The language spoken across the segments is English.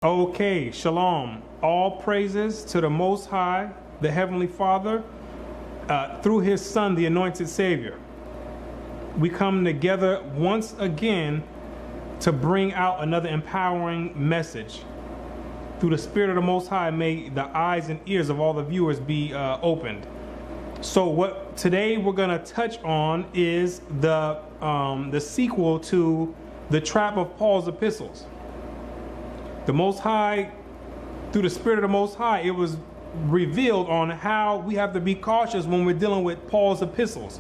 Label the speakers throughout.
Speaker 1: Okay, shalom. All praises to the Most High, the Heavenly Father, through His Son, the Anointed Savior. We come together once again to bring out another empowering message. Through the Spirit of the Most High, may the eyes and ears of all the viewers be opened. So what today we're going to touch on is the sequel to the trap of Paul's epistles. The Most High, through the Spirit of the Most High, it was revealed on how we have to be cautious when we're dealing with Paul's epistles.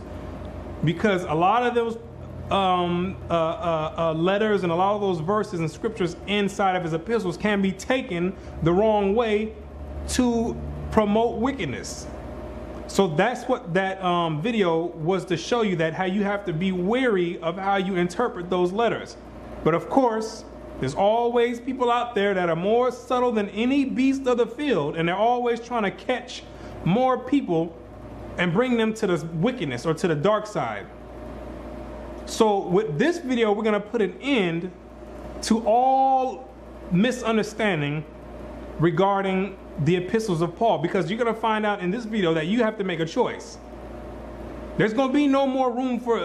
Speaker 1: Because a lot of those letters and a lot of those verses and scriptures inside of his epistles can be taken the wrong way to promote wickedness. So that's what that video was to show you, that how you have to be wary of how you interpret those letters. But of course, there's always people out there that are more subtle than any beast of the field, and they're always trying to catch more people and bring them to the wickedness or to the dark side. So with this video, we're going to put an end to all misunderstanding regarding the epistles of Paul, because you're going to find out in this video that you have to make a choice. There's going to be no more room for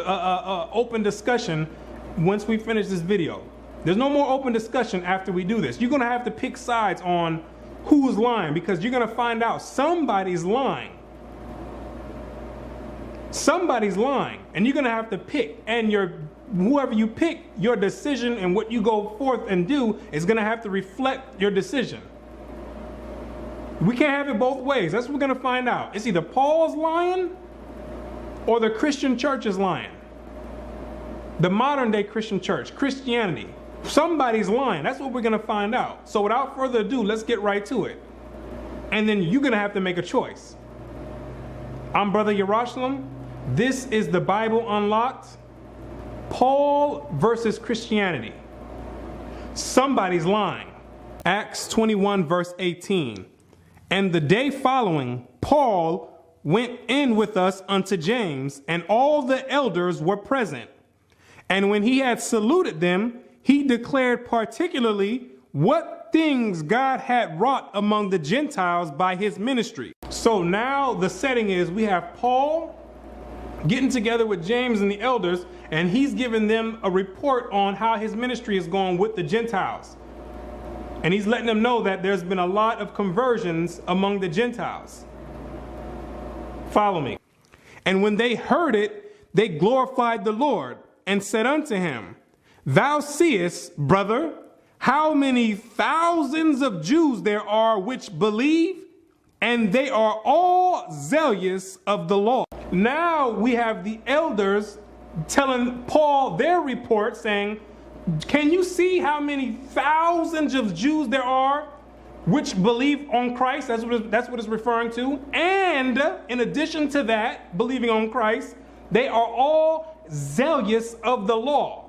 Speaker 1: open discussion once we finish this video. There's no more open discussion after we do this. You're going to have to pick sides on who's lying, because you're going to find out somebody's lying. Somebody's lying, and you're going to have to pick, and whoever you pick, your decision and what you go forth and do is going to have to reflect your decision. We can't have it both ways. That's what we're going to find out. It's either Paul's lying or the Christian church is lying. The modern day Christian church, Christianity. Somebody's lying. That's what we're going to find out. So without further ado, let's get right to it. And then you're going to have to make a choice. I'm Brother Yarashalam. This is the Bible Unlocked. Paul versus Christianity. Somebody's lying. Acts 21 verse 18. And the day following, Paul went in with us unto James, and all the elders were present. And when he had saluted them, he declared particularly what things God had wrought among the Gentiles by his ministry. So now the setting is we have Paul getting together with James and the elders, and he's giving them a report on how his ministry is going with the Gentiles. And he's letting them know that there's been a lot of conversions among the Gentiles. Follow me. And when they heard it, they glorified the Lord and said unto him, Thou seest, brother, how many thousands of Jews there are which believe, and they are all zealous of the law. Now we have the elders telling Paul their report, saying, can you see how many thousands of Jews there are which believe on Christ? That's what it's referring to. And in addition to that, believing on Christ, they are all zealous of the law.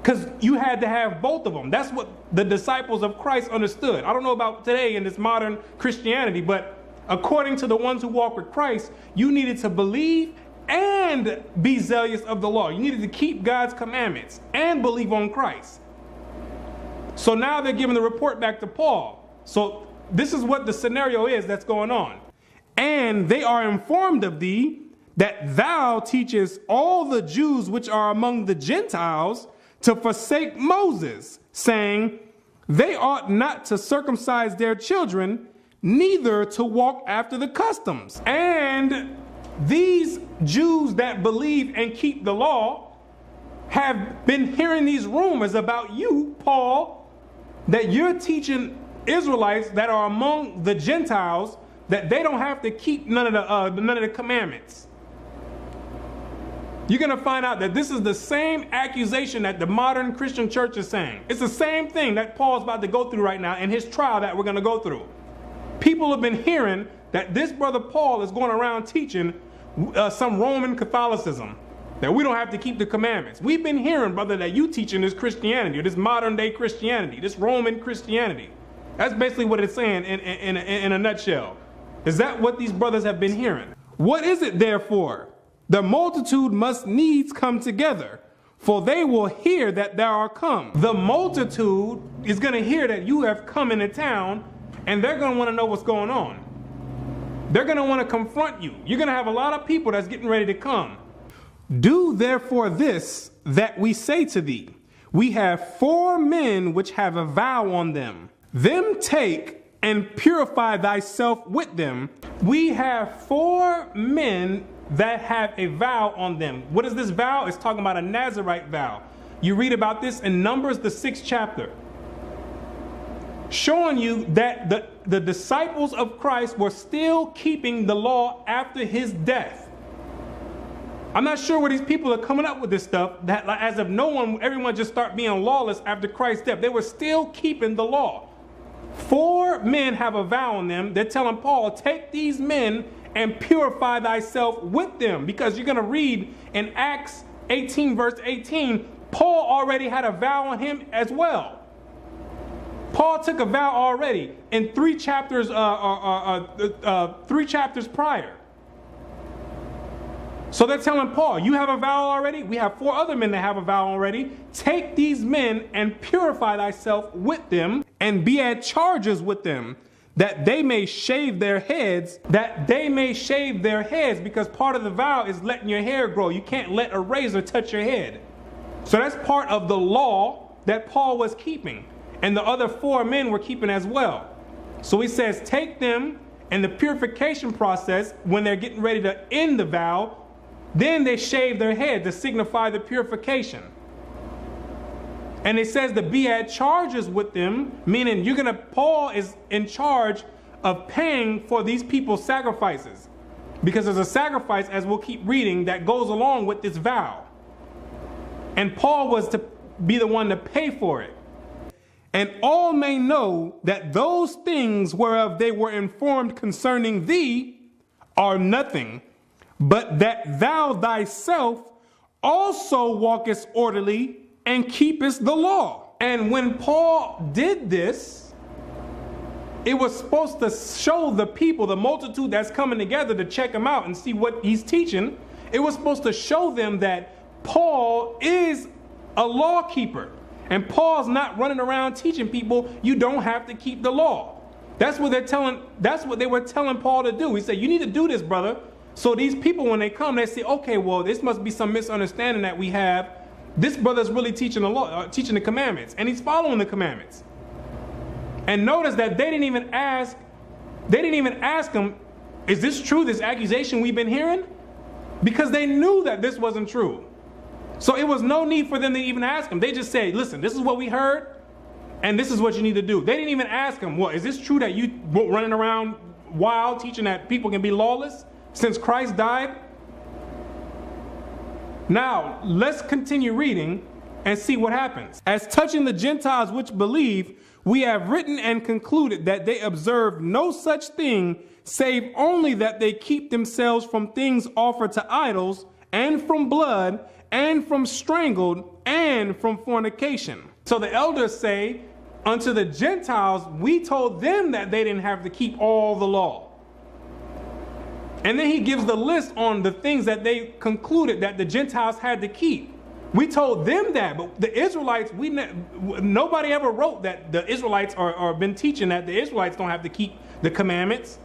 Speaker 1: Because you had to have both of them. That's what the disciples of Christ understood. I don't know about today in this modern Christianity, but according to the ones who walk with Christ, you needed to believe and be zealous of the law. You needed to keep God's commandments and believe on Christ. So now they're giving the report back to Paul. So this is what the scenario is that's going on. And they are informed of thee that thou teachest all the Jews which are among the Gentiles to forsake Moses, saying, they ought not to circumcise their children, neither to walk after the customs. And these Jews that believe and keep the law have been hearing these rumors about you, Paul, that you're teaching Israelites that are among the Gentiles that they don't have to keep none of the commandments. You're going to find out that this is the same accusation that the modern Christian church is saying. It's the same thing that Paul's about to go through right now in his trial that we're going to go through. People have been hearing that this brother Paul is going around teaching some Roman Catholicism, that we don't have to keep the commandments. We've been hearing, brother, that you teaching this Christianity, this modern day Christianity, this Roman Christianity. That's basically what it's saying in a nutshell. Is that what these brothers have been hearing? What is it therefore? The multitude must needs come together, for they will hear that thou art come. The multitude is going to hear that you have come into town, and they're going to want to know what's going on. They're going to want to confront you. You're going to have a lot of people that's getting ready to come. Do therefore this that we say to thee. We have 4 men which have a vow on them. Them take and purify thyself with them. We have 4 men that have a vow on them. What is this vow? It's talking about a Nazirite vow. You read about this in Numbers, the 6th chapter, showing you that the disciples of Christ were still keeping the law after his death. I'm not sure where these people are coming up with this stuff, that as if everyone just start being lawless after Christ's death. They were still keeping the law. 4 men have a vow on them. They're telling Paul, take these men and purify thyself with them. Because you're going to read in Acts 18 verse 18, Paul already had a vow on him as well. Paul took a vow already in 3 chapters, 3 chapters prior. So they're telling Paul, you have a vow already? We have 4 other men that have a vow already. Take these men and purify thyself with them, and be at charges with them, that they may shave their heads, because part of the vow is letting your hair grow. You can't let a razor touch your head. So that's part of the law that Paul was keeping, and the other 4 men were keeping as well. So he says, take them, and the purification process, when they're getting ready to end the vow, then they shave their head to signify the purification. And it says to be at charges with them, meaning Paul is in charge of paying for these people's sacrifices. Because there's a sacrifice, as we'll keep reading, that goes along with this vow. And Paul was to be the one to pay for it. And all may know that those things whereof they were informed concerning thee are nothing, but that thou thyself also walkest orderly and keepest the law. And when Paul did this, it was supposed to show the people, the multitude that's coming together to check him out and see what he's teaching. It was supposed to show them that Paul is a law keeper. And Paul's not running around teaching people you don't have to keep the law. That's what they were telling Paul to do. He said, you need to do this, brother. So these people, when they come, they say, okay, well, this must be some misunderstanding that we have. This brother's really teaching the law, teaching the commandments, and he's following the commandments. And notice that they didn't even ask him, is this true, this accusation we've been hearing? Because they knew that this wasn't true. So it was no need for them to even ask him. They just said, listen, this is what we heard, and this is what you need to do. They didn't even ask him, well, is this true that you running around wild teaching that people can be lawless since Christ died? Now, let's continue reading and see what happens. As touching the Gentiles which believe, we have written and concluded that they observe no such thing, save only that they keep themselves from things offered to idols, and from blood, and from strangled, and from fornication. So the elders say, unto the Gentiles, we told them that they didn't have to keep all the law. And then he gives the list on the things that they concluded that the Gentiles had to keep. We told them that, but the Israelites, nobody ever wrote that the Israelites are been teaching that the Israelites don't have to keep the commandments.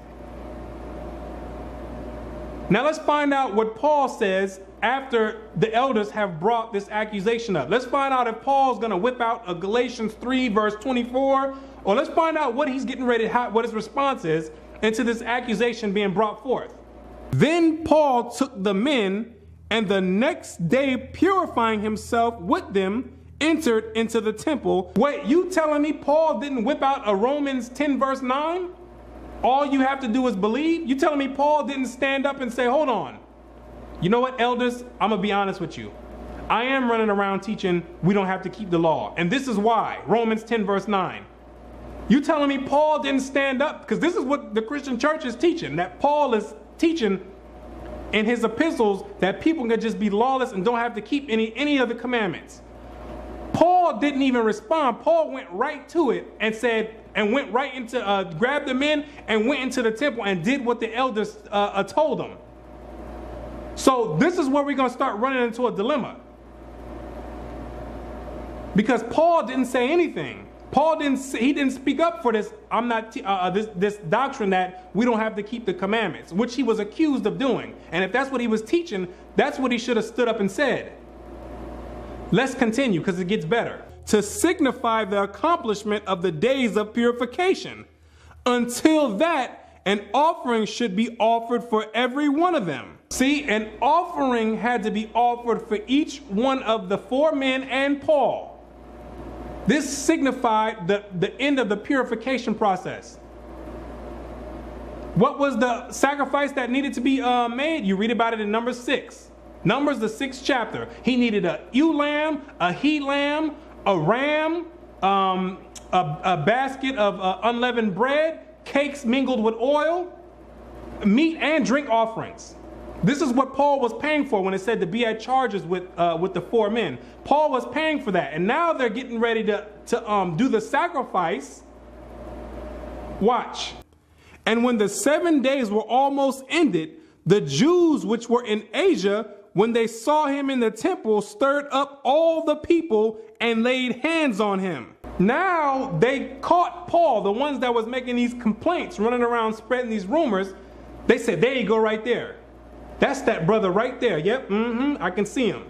Speaker 1: Now let's find out what Paul says after the elders have brought this accusation up. Let's find out if Paul's going to whip out a Galatians 3 verse 24, or let's find out what he's getting ready, what his response is into this accusation being brought forth. Then Paul took the men, and the next day, purifying himself with them, entered into the temple. Wait, you telling me Paul didn't whip out a Romans 10 verse 9? All you have to do is believe? You telling me Paul didn't stand up and say, hold on. You know what, elders? I'm going to be honest with you. I am running around teaching we don't have to keep the law. And this is why. Romans 10 verse 9. You telling me Paul didn't stand up? Because this is what the Christian church is teaching, that Paul is teaching in his epistles that people can just be lawless and don't have to keep any of the commandments. Paul didn't even respond. Paul went right to it and said, and went right into, grabbed the men and went into the temple and did what the elders told him. So this is where we're going to start running into a dilemma. Because Paul didn't say anything. He didn't speak up for this. This doctrine that we don't have to keep the commandments, which he was accused of doing. And if that's what he was teaching, that's what he should have stood up and said. Let's continue, because it gets better. To signify the accomplishment of the days of purification. Until that, an offering should be offered for every one of them. See, an offering had to be offered for each one of the 4 men and Paul. This signified the end of the purification process. What was the sacrifice that needed to be made? You read about it in Numbers 6. Numbers, the 6th chapter. He needed a ewe lamb, a he lamb, a ram, a basket of unleavened bread, cakes mingled with oil, meat and drink offerings. This is what Paul was paying for when it said to be at charges with the 4 men. Paul was paying for that, and now they're getting ready to do the sacrifice. Watch. And when the 7 days were almost ended, the Jews which were in Asia, when they saw him in the temple, stirred up all the people and laid hands on him. Now they caught Paul, the ones that was making these complaints, running around spreading these rumors. They said, there you go right there. That's that brother right there. Yep, I can see him.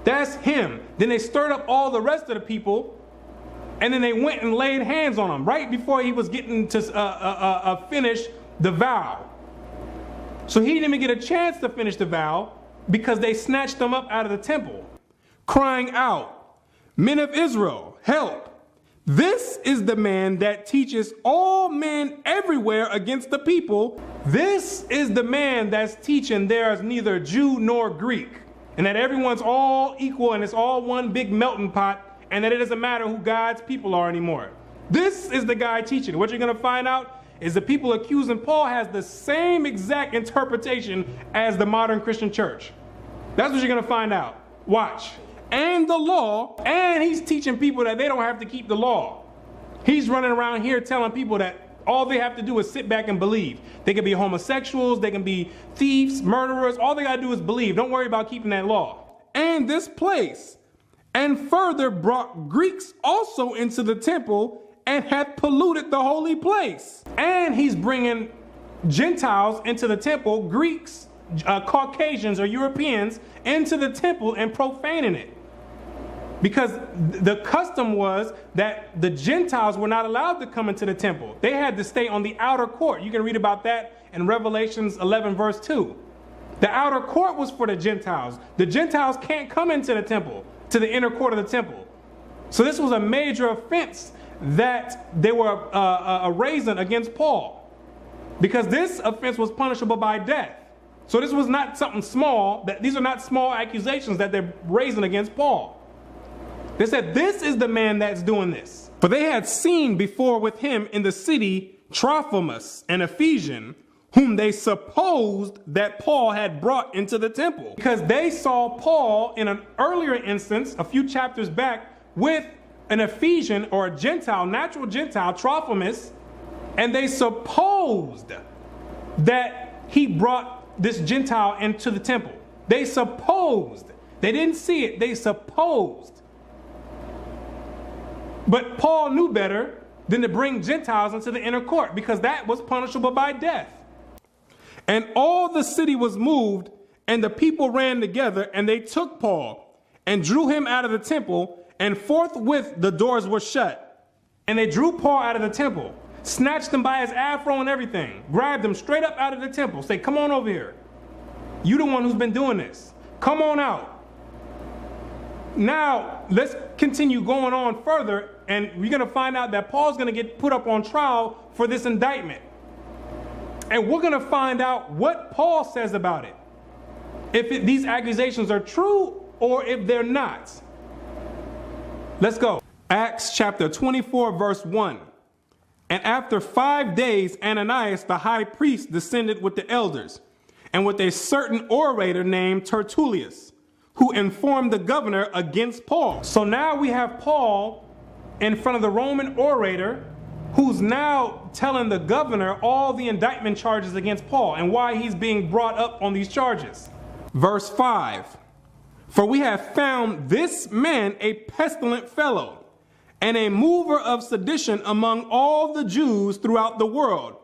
Speaker 1: That's him. Then they stirred up all the rest of the people, and then they went and laid hands on him right before he was getting to finish the vow. So he didn't even get a chance to finish the vow because they snatched him up out of the temple, crying out, "Men of Israel, help! This is the man that teaches all men everywhere against the people. This is the man that's teaching there's neither Jew nor Greek, and that everyone's all equal and it's all one big melting pot, and that it doesn't matter who God's people are anymore." This is the guy teaching. What you're going to find out is the people accusing Paul has the same exact interpretation as the modern Christian church. That's what you're going to find out. Watch. And the law, and he's teaching people that they don't have to keep the law. He's running around here telling people that all they have to do is sit back and believe. They can be homosexuals, they can be thieves, murderers. All they got to do is believe. Don't worry about keeping that law. And this place, and further brought Greeks also into the temple, and hath polluted the holy place. And he's bringing Gentiles into the temple, Greeks, Caucasians or Europeans into the temple and profaning it. Because the custom was that the Gentiles were not allowed to come into the temple. They had to stay on the outer court. You can read about that in Revelations 11 verse 2. The outer court was for the Gentiles. The Gentiles can't come into the temple, to the inner court of the temple. So this was a major offense that they were raising against Paul. Because this offense was punishable by death. So this was not something small. These are not small accusations that they're raising against Paul. They said, this is the man that's doing this. For they had seen before with him in the city Trophimus, an Ephesian, whom they supposed that Paul had brought into the temple. Because they saw Paul in an earlier instance, a few chapters back, with an Ephesian or a Gentile, natural Gentile, Trophimus, and they supposed that he brought this Gentile into the temple. They supposed. They didn't see it. They supposed. But Paul knew better than to bring Gentiles into the inner court, because that was punishable by death. And all the city was moved, and the people ran together, and they took Paul and drew him out of the temple, and forthwith the doors were shut. And they drew Paul out of the temple, snatched him by his afro and everything, grabbed him straight up out of the temple, say, "Come on over here. You the one who's been doing this. Come on out." Now, let's continue going on further, and we're going to find out that Paul's going to get put up on trial for this indictment. And we're going to find out what Paul says about it. If these accusations are true or if they're not. Let's go. Acts chapter 24, verse 1. And after 5 days, Ananias the high priest descended with the elders, and with a certain orator named Tertullus, who informed the governor against Paul. So now we have Paul in front of the Roman orator, who's now telling the governor all the indictment charges against Paul and why he's being brought up on these charges. Verse 5. For we have found this man a pestilent fellow, and a mover of sedition among all the Jews throughout the world,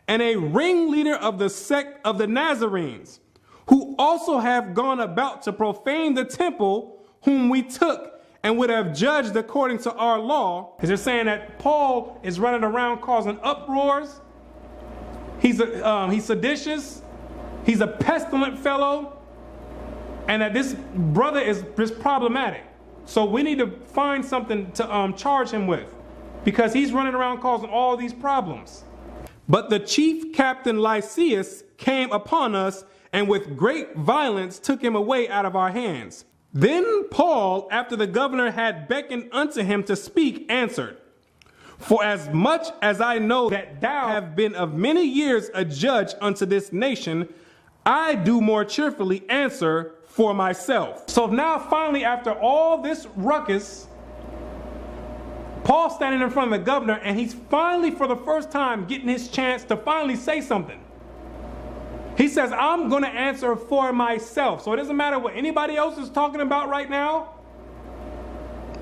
Speaker 1: and a ringleader of the sect of the Nazarenes, who also have gone about to profane the temple, whom we took and would have judged according to our law. Because they're saying that Paul is running around causing uproars. He's seditious. He's a pestilent fellow. And that this brother is problematic. So we need to find something to charge him with, because he's running around causing all these problems. But the chief captain Lysias came upon us, and with great violence took him away out of our hands. Then Paul, after the governor had beckoned unto him to speak, answered, For as much as I know that thou have been of many years a judge unto this nation, I do more cheerfully answer for myself. So now finally, after all this ruckus, Paul's standing in front of the governor, and he's finally, for the first time, getting his chance to finally say something. He says, I'm going to answer for myself. So it doesn't matter what anybody else is talking about right now.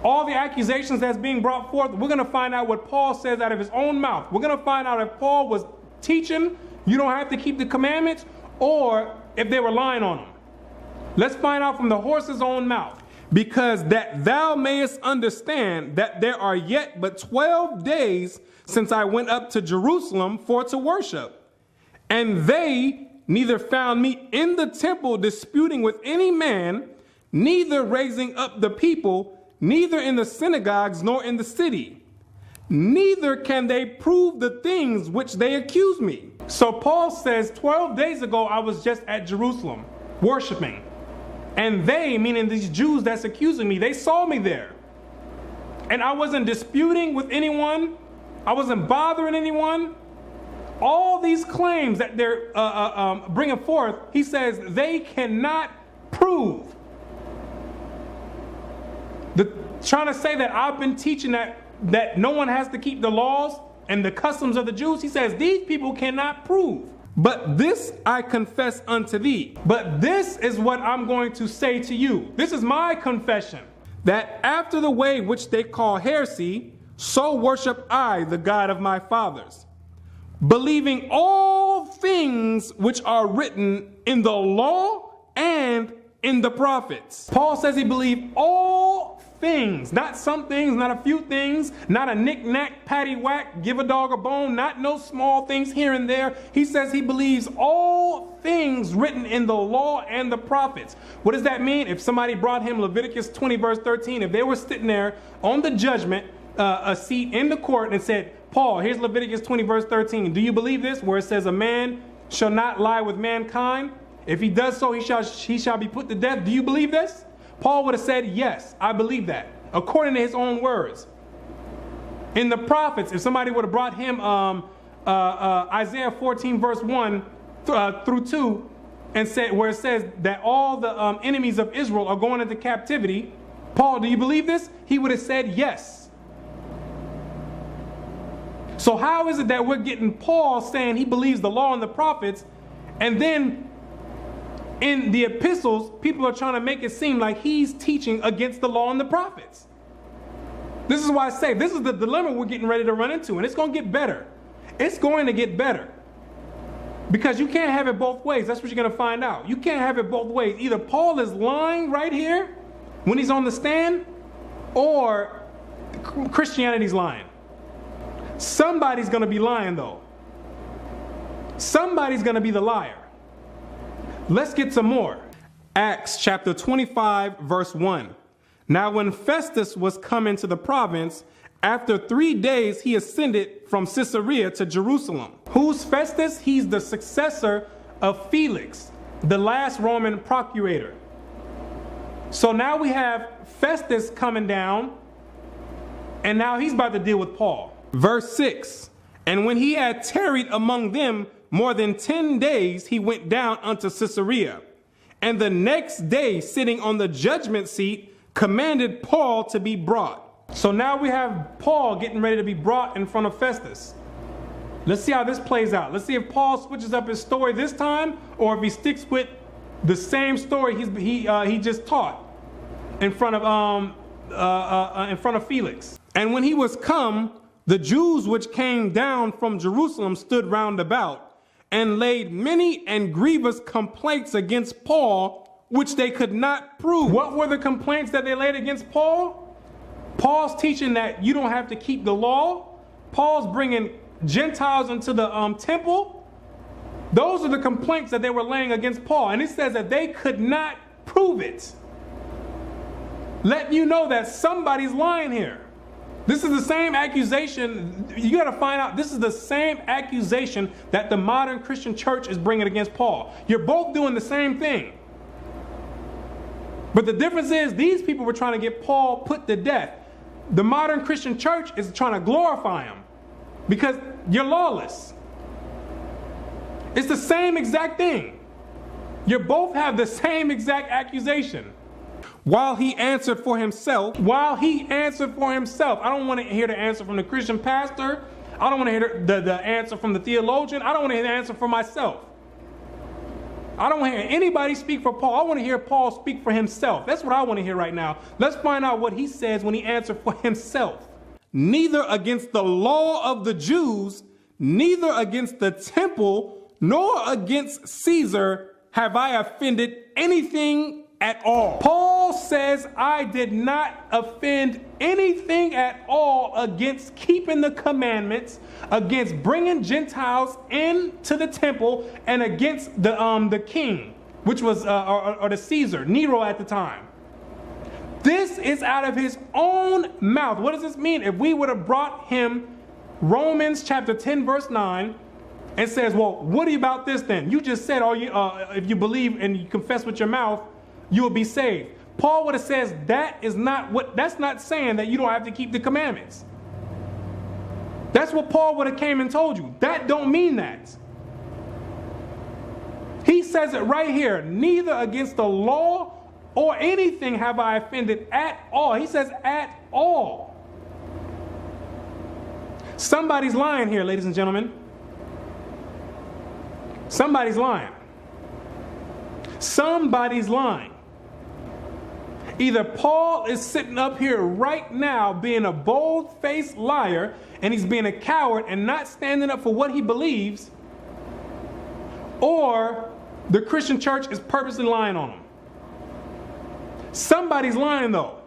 Speaker 1: All the accusations that's being brought forth, we're going to find out what Paul says out of his own mouth. We're going to find out if Paul was teaching you don't have to keep the commandments, or if they were lying on him. Let's find out from the horse's own mouth. Because that thou mayest understand that there are yet but 12 days since I went up to Jerusalem for to worship. And they neither found me in the temple disputing with any man, neither raising up the people, neither in the synagogues nor in the city. Neither can they prove the things which they accuse me. So Paul says, 12 days ago I was just at Jerusalem worshiping. And they, meaning these Jews that's accusing me, they saw me there. And I wasn't disputing with anyone. I wasn't bothering anyone. All these claims that they're bringing forth, he says they cannot prove. Trying to say that I've been teaching that no one has to keep the laws and the customs of the Jews, he says these people cannot prove. But this I confess unto thee. But this is what I'm going to say to you. This is my confession. That after the way which they call heresy, so worship I the God of my fathers, believing all things which are written in the law and in the prophets. Paul says he believed all things, not some things, not a few things, not a knick-knack, patty-whack, give a dog a bone, not no small things here and there. He says he believes all things written in the law and the prophets. What does that mean? If somebody brought him Leviticus 20 verse 13, if they were sitting there on the judgment a seat in the court and said, Paul, here's Leviticus 20 verse 13. Do you believe this? Where it says a man shall not lie with mankind. If he does so, he shall be put to death. Do you believe this? Paul would have said, yes, I believe that, according to his own words. In the prophets, if somebody would have brought him Isaiah 14 verse 1 through 2, and said, where it says that all the enemies of Israel are going into captivity, Paul, do you believe this? He would have said yes. So how is it that we're getting Paul saying he believes the law and the prophets, and then in the epistles, people are trying to make it seem like he's teaching against the law and the prophets? This is why I say this is the dilemma we're getting ready to run into, and it's going to get better. It's going to get better. Because you can't have it both ways. That's what you're going to find out. You can't have it both ways. Either Paul is lying right here when he's on the stand, or Christianity's lying. Somebody's going to be lying, though. Somebody's going to be the liar. Let's get some more. Acts chapter 25 verse 1. Now when Festus was come into the province, after 3 days he ascended from Caesarea to Jerusalem. Who's Festus? He's the successor of Felix, the last Roman procurator. So now we have Festus coming down, and now he's about to deal with Paul. Verse 6. And when he had tarried among them more than 10 days, he went down unto Caesarea, and the next day, sitting on the judgment seat, commanded Paul to be brought. So now we have Paul getting ready to be brought in front of Festus. Let's see how this plays out. Let's see if Paul switches up his story this time, or if he sticks with the same story he just taught. in front of Felix. And when he was come, the Jews which came down from Jerusalem stood round about, and laid many and grievous complaints against Paul, which they could not prove. What were the complaints that they laid against Paul? Paul's teaching that you don't have to keep the law. Paul's bringing Gentiles into the temple. Those are the complaints that they were laying against Paul. And it says that they could not prove it. Let you know that somebody's lying here. This is the same accusation. You got to find out, this is the same accusation that the modern Christian church is bringing against Paul. You're both doing the same thing. But the difference is these people were trying to get Paul put to death. The modern Christian church is trying to glorify him because you're lawless. It's the same exact thing. You both have the same exact accusation. While he answered for himself, I don't want to hear the answer from the Christian pastor. I don't want to hear the answer from the theologian. I don't want to hear the answer for myself. I don't want to hear anybody speak for Paul. I want to hear Paul speak for himself. That's what I want to hear right now. Let's find out what he says when he answered for himself. Neither against the law of the Jews, neither against the temple, nor against Caesar have I offended anything at all. Paul says, I did not offend anything at all against keeping the commandments, against bringing Gentiles into the temple, and against the king, which was or the Caesar, Nero at the time. This is out of his own mouth. What does this mean? If we would have brought him Romans chapter 10 verse 9 and says, well, what about this then? You just said, if you believe and you confess with your mouth, you will be saved. Paul would have says that's not saying that you don't have to keep the commandments. That's what Paul would have came and told you. That don't mean that. He says it right here. Neither against the law or anything have I offended at all. He says at all. Somebody's lying here, ladies and gentlemen. Somebody's lying. Somebody's lying. Either Paul is sitting up here right now being a bold-faced liar and he's being a coward and not standing up for what he believes, or the Christian church is purposely lying on him. Somebody's lying though.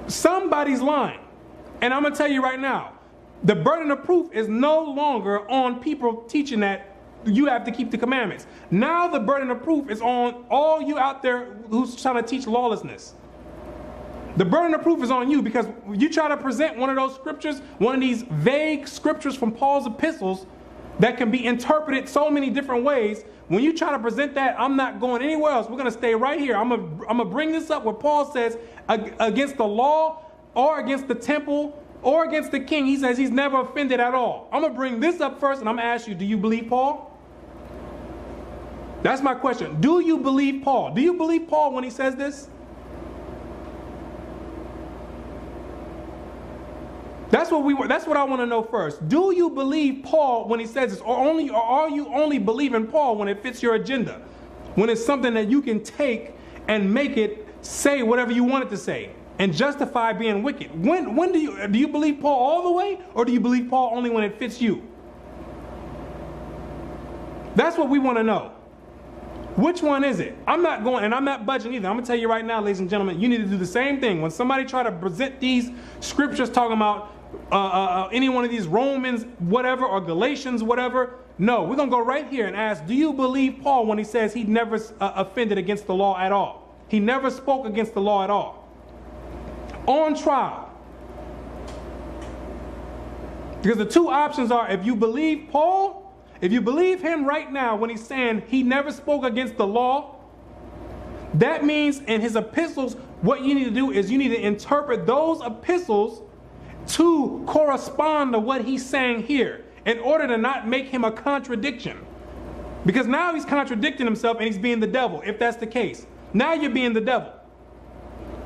Speaker 1: Somebody's lying. And I'm going to tell you right now, the burden of proof is no longer on people teaching that you have to keep the commandments. Now the burden of proof is on all you out there who's trying to teach lawlessness. The burden of proof is on you because you try to present one of those scriptures, one of these vague scriptures from Paul's epistles that can be interpreted so many different ways. When you try to present that, I'm not going anywhere else. We're going to stay right here. I'm going to bring this up where Paul says against the law or against the temple or against the king. He says he's never offended at all. I'm going to bring this up first and I'm going to ask you, do you believe Paul? That's my question. Do you believe Paul? Do you believe Paul when he says this? That's what I want to know first. Do you believe Paul when he says this, or are you only believing Paul when it fits your agenda? When it's something that you can take and make it say whatever you want it to say and justify being wicked? When do you believe Paul all the way, or do you believe Paul only when it fits you? That's what we want to know. Which one is it? I'm not going, and I'm not budging either. I'm going to tell you right now, ladies and gentlemen, you need to do the same thing. When somebody try to present these scriptures talking about any one of these Romans, whatever, or Galatians, whatever, no, we're going to go right here and ask, do you believe Paul when he says he never offended against the law at all? He never spoke against the law at all. On trial. Because the two options are, if you believe Paul, if you believe him right now when he's saying he never spoke against the law, that means in his epistles, what you need to do is you need to interpret those epistles to correspond to what he's saying here in order to not make him a contradiction. Because now he's contradicting himself and he's being the devil, if that's the case. Now you're being the devil.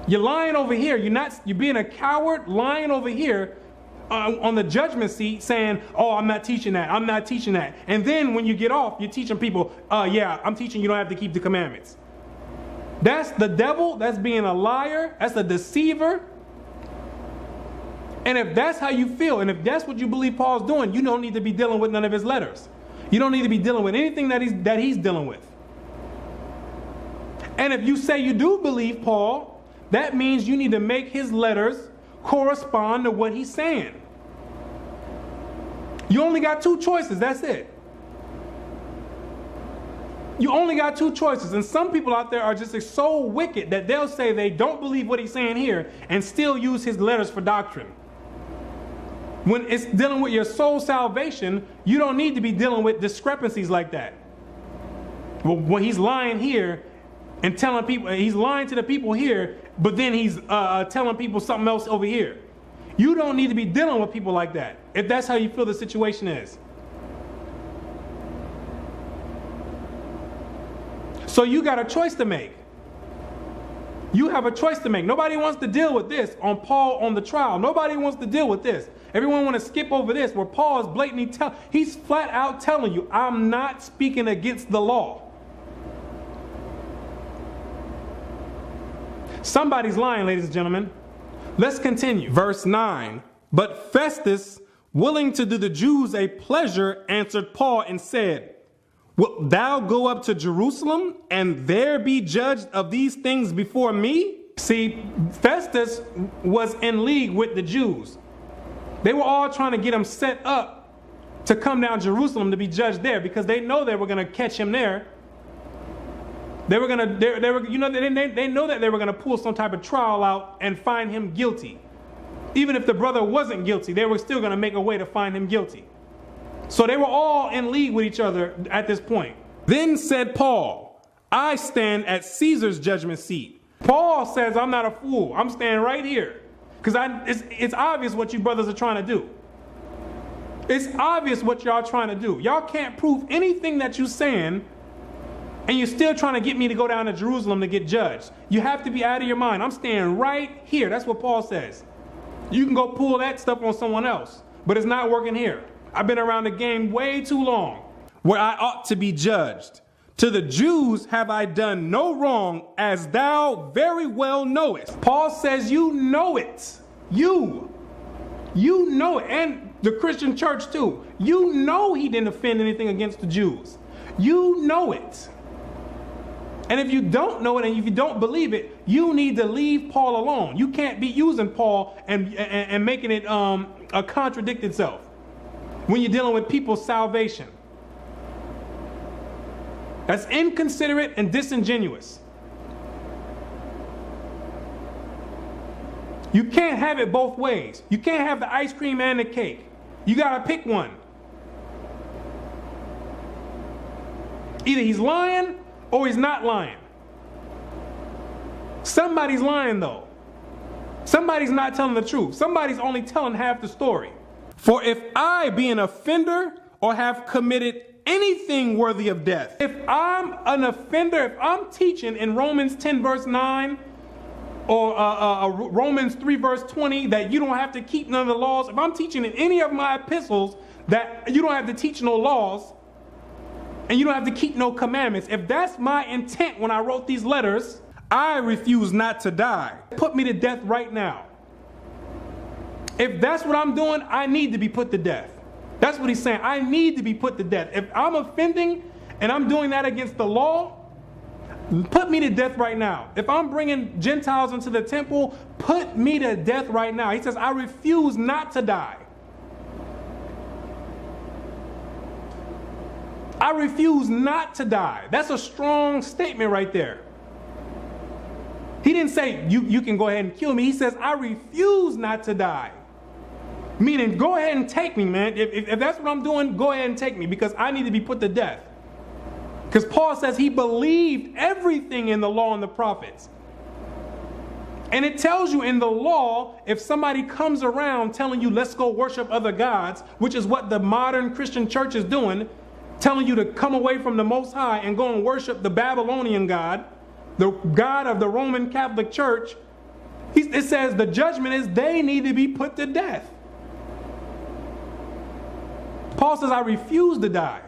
Speaker 1: You're lying over here. You're being a coward lying over here on the judgment seat saying, oh, I'm not teaching that. I'm not teaching that. And then when you get off, you're teaching people, yeah, I'm teaching you don't have to keep the commandments. That's the devil. That's being a liar. That's a deceiver. And if that's how you feel, and if that's what you believe Paul's doing, you don't need to be dealing with none of his letters. You don't need to be dealing with anything that he's dealing with. And if you say you do believe Paul, that means you need to make his letters correspond to what he's saying. You only got two choices. That's it. You only got two choices. And some people out there are just so wicked that they'll say they don't believe what he's saying here and still use his letters for doctrine. When it's dealing with your soul salvation, you don't need to be dealing with discrepancies like that. Well, when he's lying here and telling people, he's lying to the people here, but then he's telling people something else over here. You don't need to be dealing with people like that, if that's how you feel the situation is. So you got a choice to make. You have a choice to make. Nobody wants to deal with this on Paul on the trial. Nobody wants to deal with this. Everyone want to skip over this where Paul is blatantly he's flat out telling you, I'm not speaking against the law. Somebody's lying, ladies and gentlemen. Let's continue. Verse 9. But Festus, willing to do the Jews a pleasure, answered Paul and said, Wilt thou go up to Jerusalem and there be judged of these things before me? See, Festus was in league with the Jews. They were all trying to get him set up to come down to Jerusalem to be judged there because they know they were going to catch him there. They were going to, they know that they were going to pull some type of trial out and find him guilty. Even if the brother wasn't guilty, they were still going to make a way to find him guilty. So they were all in league with each other at this point. Then said Paul, I stand at Caesar's judgment seat. Paul says, I'm not a fool. I'm standing right here. Because it's obvious what you brothers are trying to do. It's obvious what y'all trying to do. Y'all can't prove anything that you're saying, and you're still trying to get me to go down to Jerusalem to get judged. You have to be out of your mind. I'm standing right here. That's what Paul says. You can go pull that stuff on someone else, but it's not working here. I've been around the game way too long where I ought to be judged. To the Jews have I done no wrong, as thou very well knowest. Paul says you know it. You know it. And the Christian church too. You know he didn't offend anything against the Jews. You know it. And if you don't know it and if you don't believe it, you need to leave Paul alone. You can't be using Paul and making it contradict itself when you're dealing with people's salvation. That's inconsiderate and disingenuous. You can't have it both ways. You can't have the ice cream and the cake. You got to pick one. Either he's lying or he's not lying. Somebody's lying though. Somebody's not telling the truth. Somebody's only telling half the story. For if I be an offender or have committed anything worthy of death, if I'm an offender, if I'm teaching in Romans 10 verse 9 or Romans 3 verse 20 that you don't have to keep none of the laws, if I'm teaching in any of my epistles that you don't have to teach no laws and you don't have to keep no commandments, if that's my intent when I wrote these letters, I refuse not to die. Put me to death right now. If that's what I'm doing, I need to be put to death. That's what he's saying. I need to be put to death. If I'm offending and I'm doing that against the law, put me to death right now. If I'm bringing Gentiles into the temple, put me to death right now. He says, I refuse not to die. I refuse not to die. That's a strong statement right there. He didn't say, you can go ahead and kill me. He says, I refuse not to die. Meaning, go ahead and take me, man. If that's what I'm doing, go ahead and take me because I need to be put to death. Because Paul says he believed everything in the law and the prophets. And it tells you in the law, if somebody comes around telling you, let's go worship other gods, which is what the modern Christian church is doing, telling you to come away from the Most High and go and worship the Babylonian God, the God of the Roman Catholic Church, it says the judgment is they need to be put to death. Paul says, I refuse to die.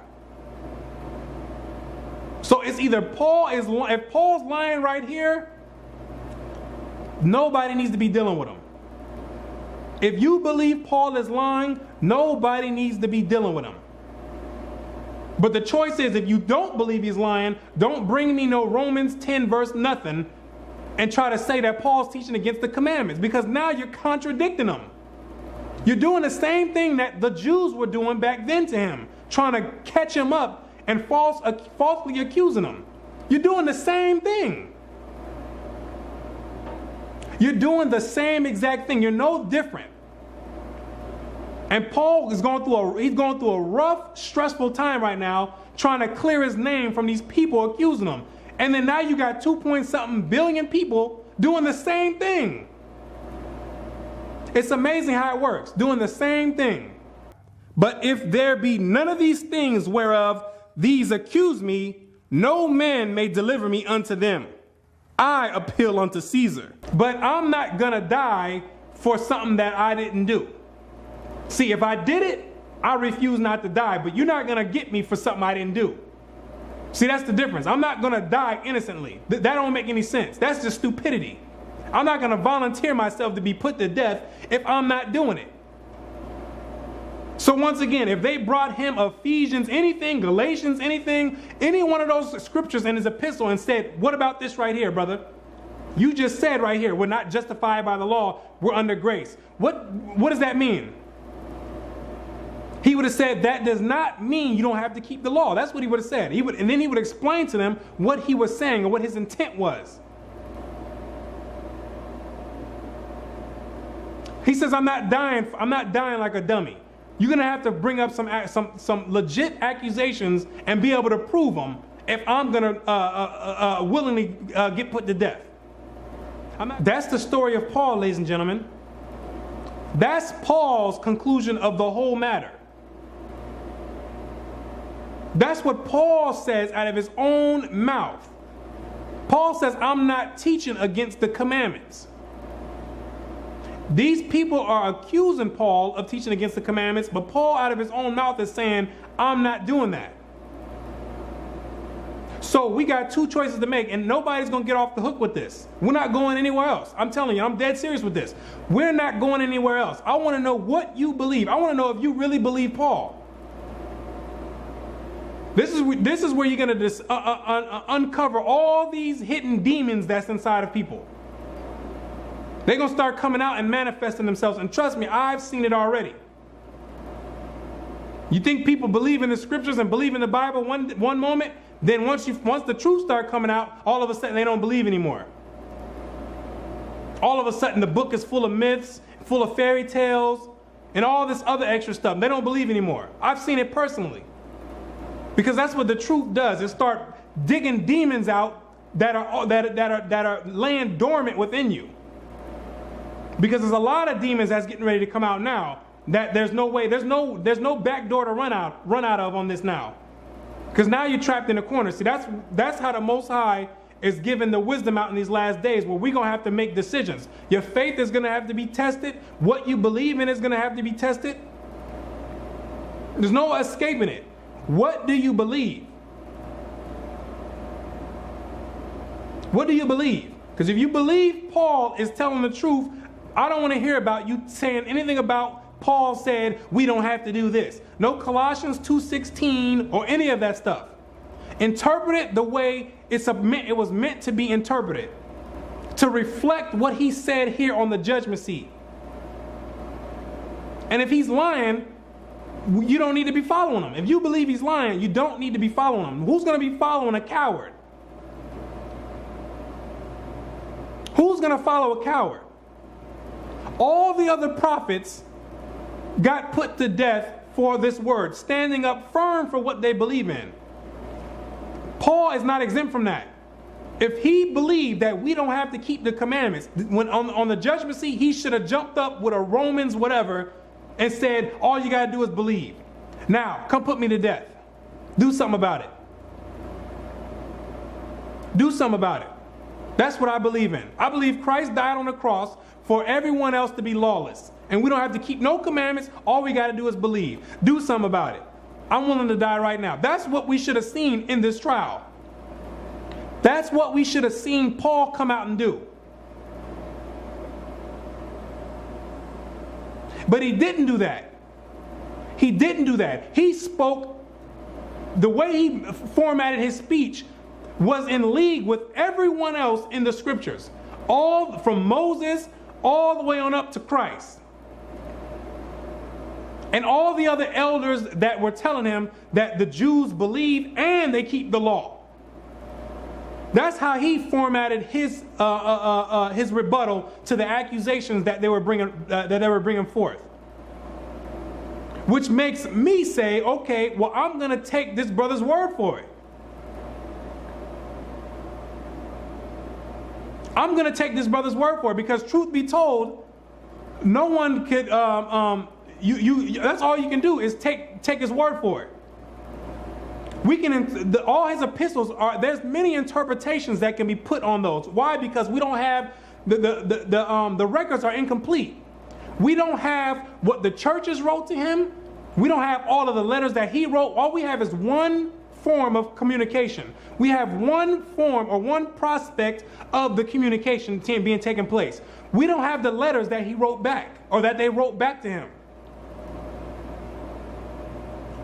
Speaker 1: So it's either if Paul's lying right here, nobody needs to be dealing with him. If you believe Paul is lying, nobody needs to be dealing with him. But the choice is, if you don't believe he's lying, don't bring me no Romans 10 verse nothing and try to say that Paul's teaching against the commandments, because now you're contradicting him. You're doing the same thing that the Jews were doing back then to him, trying to catch him up and falsely accusing him. You're doing the same thing. You're doing the same exact thing. You're no different. And Paul is going through a rough, stressful time right now, trying to clear his name from these people accusing him. And then now you got 2-point-something billion people doing the same thing. It's amazing how it works, doing the same thing. But if there be none of these things whereof these accuse me, no man may deliver me unto them. I appeal unto Caesar. But I'm not going to die for something that I didn't do. See, if I did it, I refuse not to die. But you're not going to get me for something I didn't do. See, that's the difference. I'm not going to die innocently. That don't make any sense. That's just stupidity. I'm not going to volunteer myself to be put to death if I'm not doing it. So once again, if they brought him Ephesians, anything, Galatians, anything, any one of those scriptures in his epistle and said, what about this right here, brother? You just said right here, we're not justified by the law, we're under grace. What does that mean? He would have said, that does not mean you don't have to keep the law. That's what he would have said. And then he would explain to them what he was saying or what his intent was. He says, I'm not dying like a dummy. You're going to have to bring up some legit accusations and be able to prove them if I'm going to willingly get put to death. That's the story of Paul, ladies and gentlemen. That's Paul's conclusion of the whole matter. That's what Paul says out of his own mouth. Paul says, I'm not teaching against the commandments. These people are accusing Paul of teaching against the commandments, but Paul out of his own mouth is saying, I'm not doing that. So we got two choices to make, and nobody's going to get off the hook with this. We're not going anywhere else. I'm telling you, I'm dead serious with this. We're not going anywhere else. I want to know what you believe. I want to know if you really believe Paul. This is where you're going to uncover all these hidden demons that's inside of people. They're going to start coming out and manifesting themselves. And trust me, I've seen it already. You think people believe in the scriptures and believe in the Bible one moment, then once the truth start coming out, all of a sudden they don't believe anymore. All of a sudden the book is full of myths, full of fairy tales, and all this other extra stuff. They don't believe anymore. I've seen it personally. Because that's what the truth does. It start digging demons out that are laying dormant within you. Because there's a lot of demons that's getting ready to come out now that there's no way, there's no back door to run out of on this now. Because now you're trapped in a corner. See, that's how the Most High is giving the wisdom out in these last days, where we're going to have to make decisions. Your faith is going to have to be tested. What you believe in is going to have to be tested. There's no escaping it. What do you believe? What do you believe? Because if you believe Paul is telling the truth, I don't want to hear about you saying anything about Paul said we don't have to do this. No Colossians 2:16 or any of that stuff. Interpret it the way it was meant to be interpreted, to reflect what he said here on the judgment seat. And if he's lying, you don't need to be following him. If you believe he's lying, you don't need to be following him. Who's going to be following a coward? Who's going to follow a coward? All the other prophets got put to death for this word, standing up firm for what they believe in. Paul is not exempt from that. If he believed that we don't have to keep the commandments, when on the judgment seat, he should have jumped up with a Romans whatever and said, all you got to do is believe. Now, come put me to death. Do something about it. Do something about it. That's what I believe in. I believe Christ died on the cross for everyone else to be lawless. And we don't have to keep no commandments. All we got to do is believe. Do something about it. I'm willing to die right now. That's what we should have seen in this trial. That's what we should have seen Paul come out and do. But he didn't do that. He didn't do that. He spoke, the way he formatted his speech was in league with everyone else in the scriptures. All from Moses all the way on up to Christ. And all the other elders that were telling him that the Jews believe and they keep the law. That's how he formatted his rebuttal to the accusations that they were bringing forth. Which makes me say, okay, well, I'm going to take this brother's word for it. I'm going to take this brother's word for it, because truth be told, no one could. That's all you can do is take his word for it. We can all his epistles are. There's many interpretations that can be put on those. Why? Because we don't have the records are incomplete. We don't have what the churches wrote to him. We don't have all of the letters that he wrote. All we have is one form of communication. We have one form or one prospect of the communication being taken place. We don't have the letters that he wrote back or that they wrote back to him.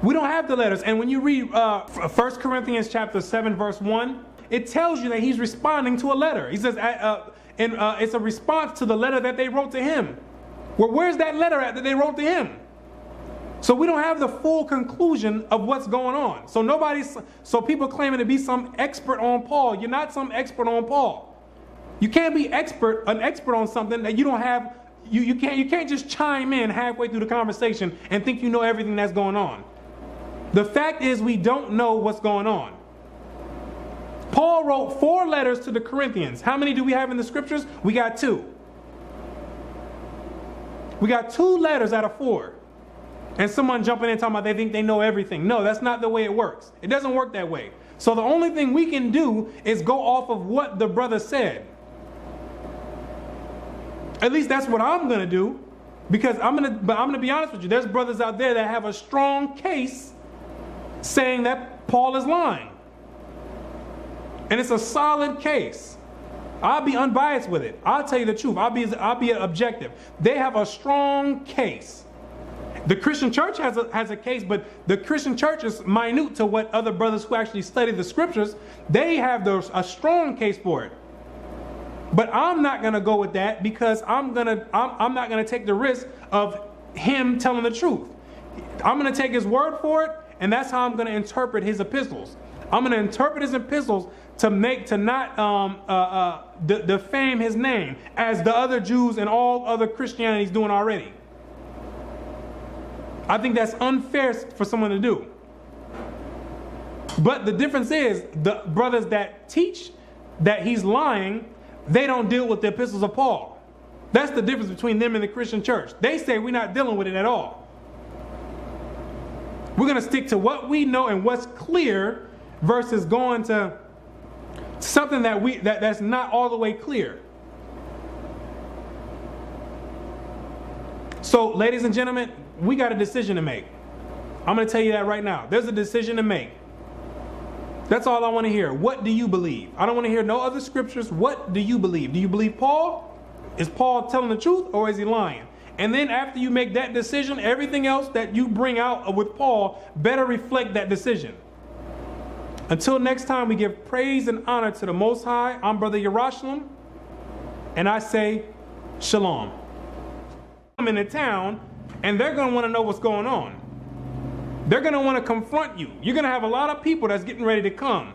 Speaker 1: We don't have the letters. And when you read 1 Corinthians chapter 7 verse 1, it tells you that he's responding to a letter. He says it's a response to the letter that they wrote to him. Well, where's that letter at that they wrote to him? So we don't have the full conclusion of what's going on. So people claiming to be some expert on Paul. You're not some expert on Paul. You can't be an expert on something that you don't have. You can't just chime in halfway through the conversation and think you know everything that's going on. The fact is, we don't know what's going on. Paul wrote 4 letters to the Corinthians. How many do we have in the scriptures? We got 2. We got 2 letters out of 4. And someone jumping in talking about they think they know everything. No, that's not the way it works. It doesn't work that way. So the only thing we can do is go off of what the brother said. At least that's what I'm going to do. Because I'm going to be honest with you. There's brothers out there that have a strong case saying that Paul is lying. And it's a solid case. I'll be unbiased with it. I'll tell you the truth. I'll be objective. They have a strong case. The Christian church has a case, but the Christian church is minute to what other brothers who actually study the scriptures. They have a strong case for it. But I'm not going to go with that, because I'm not going to take the risk of him telling the truth. I'm going to take his word for it, and that's how I'm going to interpret his epistles. I'm going to interpret his epistles to not defame his name as the other Jews and all other Christianity is doing already. I think that's unfair for someone to do. But the difference is, the brothers that teach that he's lying, they don't deal with the epistles of Paul. That's the difference between them and the Christian church. They say we're not dealing with it at all. We're going to stick to what we know and what's clear versus going to something that's not all the way clear. So, ladies and gentlemen, we got a decision to make. I'm going to tell you that right now. There's a decision to make. That's all I want to hear. What do you believe? I don't want to hear no other scriptures. What do you believe? Do you believe Paul? Is Paul telling the truth, or is he lying? And then after you make that decision, everything else that you bring out with Paul better reflect that decision. Until next time, we give praise and honor to the Most High. I'm Brother Yarashalam, and I say Shalom. I'm in the town, and they're going to want to know what's going on. They're going to want to confront you. You're going to have a lot of people that's getting ready to come.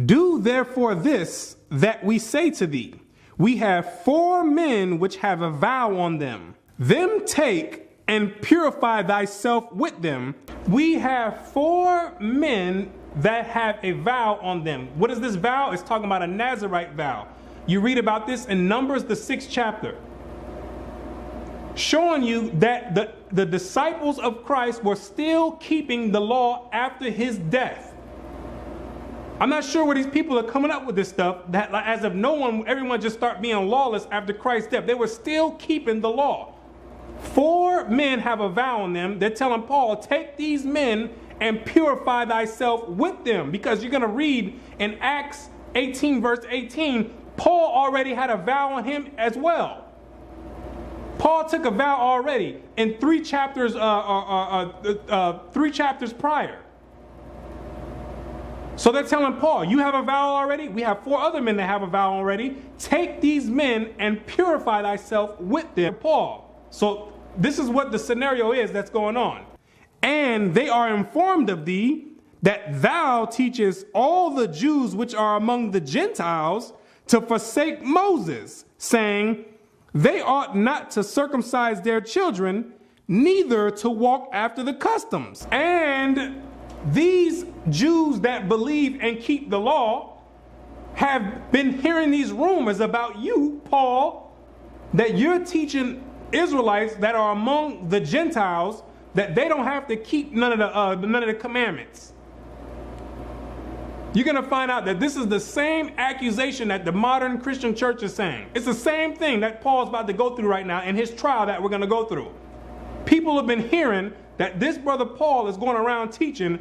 Speaker 1: Do therefore this that we say to thee. We have 4 men which have a vow on them. Them take and purify thyself with them. We have 4 men that have a vow on them. What is this vow? It's talking about a Nazirite vow. You read about this in Numbers, the 6th chapter. Showing you that the disciples of Christ were still keeping the law after his death. I'm not sure where these people are coming up with this stuff, that as if everyone just start being lawless after Christ's death. They were still keeping the law. 4 men have a vow on them. They're telling Paul, take these men and purify thyself with them. Because you're going to read in Acts 18 verse 18, Paul already had a vow on him as well. Paul took a vow already in 3 chapters, 3 chapters prior. So they're telling Paul, you have a vow already? We have 4 other men that have a vow already. Take these men and purify thyself with them. Paul. So this is what the scenario is that's going on. And they are informed of thee that thou teachest all the Jews which are among the Gentiles to forsake Moses, saying, they ought not to circumcise their children, neither to walk after the customs. And these Jews that believe and keep the law have been hearing these rumors about you, Paul, that you're teaching Israelites that are among the Gentiles that they don't have to keep none of the commandments. You're going to find out that this is the same accusation that the modern Christian church is saying. It's the same thing that Paul's about to go through right now in his trial that we're going to go through. People have been hearing that this brother Paul is going around teaching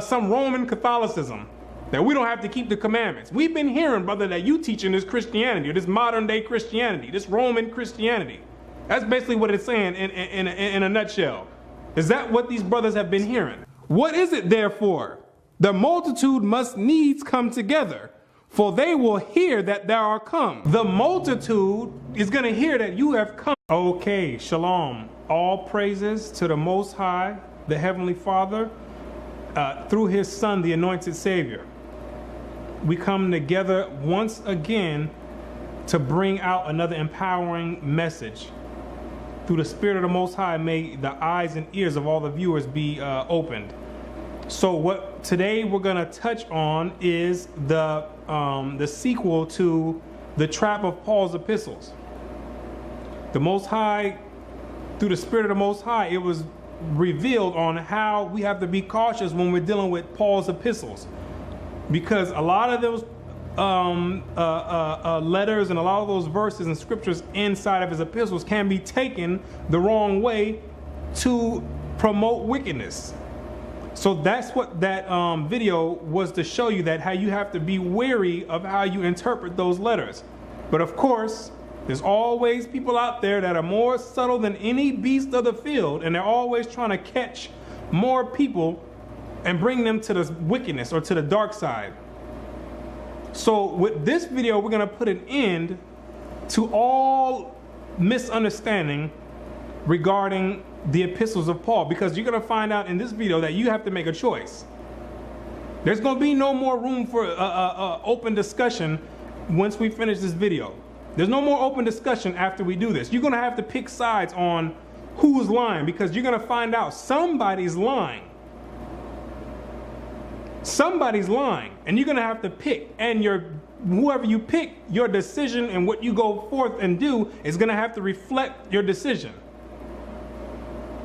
Speaker 1: some Roman Catholicism, that we don't have to keep the commandments. We've been hearing, brother, that you teaching this Christianity, this modern day Christianity, this Roman Christianity. That's basically what it's saying in a nutshell. Is that what these brothers have been hearing? What is it therefore? The multitude must needs come together, for they will hear that thou art come. The multitude is going to hear that you have come. Okay, shalom. All praises to the Most High, the Heavenly Father, through His Son, the Anointed Savior. We come together once again to bring out another empowering message. Through the Spirit of the Most High, may the eyes and ears of all the viewers be opened. So what today we're going to touch on is the sequel to the trap of Paul's epistles. The Most High, through the Spirit of the Most High, it was revealed on how we have to be cautious when we're dealing with Paul's epistles, because a lot of those letters and a lot of those verses and scriptures inside of his epistles can be taken the wrong way to promote wickedness. So that's what that video was to show you, that how you have to be wary of how you interpret those letters. But of course, there's always people out there that are more subtle than any beast of the field, and they're always trying to catch more people and bring them to the wickedness or to the dark side. So with this video, we're going to put an end to all misunderstanding regarding the epistles of Paul, because you're going to find out in this video that you have to make a choice. There's going to be no more room for open discussion once we finish this video. There's no more open discussion after we do this. You're going to have to pick sides on who's lying, because you're going to find out somebody's lying. Somebody's lying, and you're going to have to pick, and whoever you pick, your decision and what you go forth and do is going to have to reflect your decision.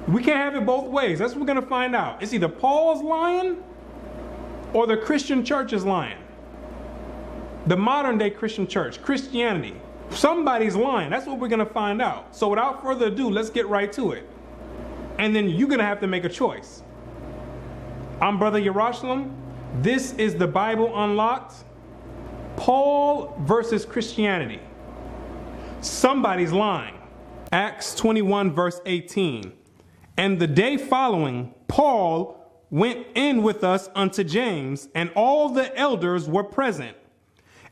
Speaker 1: We can't have it both ways. That's what we're going to find out. It's either Paul's lying or the Christian church is lying. The modern day Christian church, Christianity. Somebody's lying. That's what we're going to find out. So without further ado, let's get right to it. And then you're going to have to make a choice. I'm Brother Yarashalam. This is the Bible Unlocked. Paul versus Christianity. Somebody's lying. Acts 21 verse 18. And the day following, Paul went in with us unto James, and all the elders were present.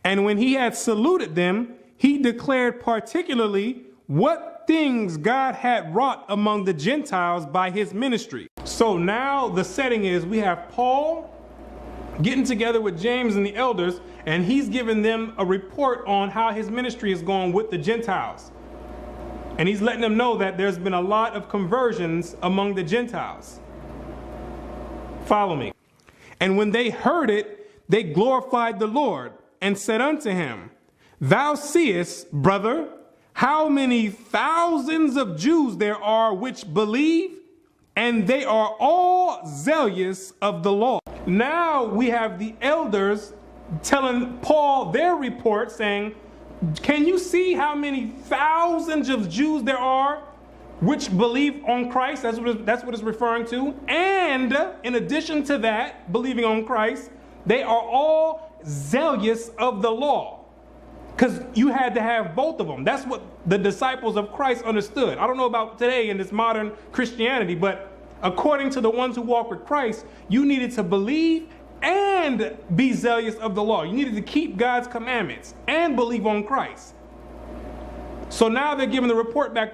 Speaker 1: And when he had saluted them, he declared particularly what things God had wrought among the Gentiles by his ministry. So now the setting is we have Paul getting together with James and the elders, and he's giving them a report on how his ministry is going with the Gentiles. And he's letting them know that there's been a lot of conversions among the Gentiles. Follow me. And when they heard it, they glorified the Lord and said unto him, Thou seest, brother, how many thousands of Jews there are which believe, and they are all zealous of the law. Now we have the elders telling Paul their report, saying, can you see how many thousands of Jews there are which believe on Christ? That's what it's referring to. And in addition to that, believing on Christ, they are all zealous of the law. Because you had to have both of them. That's what the disciples of Christ understood. I don't know about today in this modern Christianity, but according to the ones who walk with Christ, you needed to believe and be zealous of the law. You needed to keep God's commandments and believe on Christ. So now they're giving the report back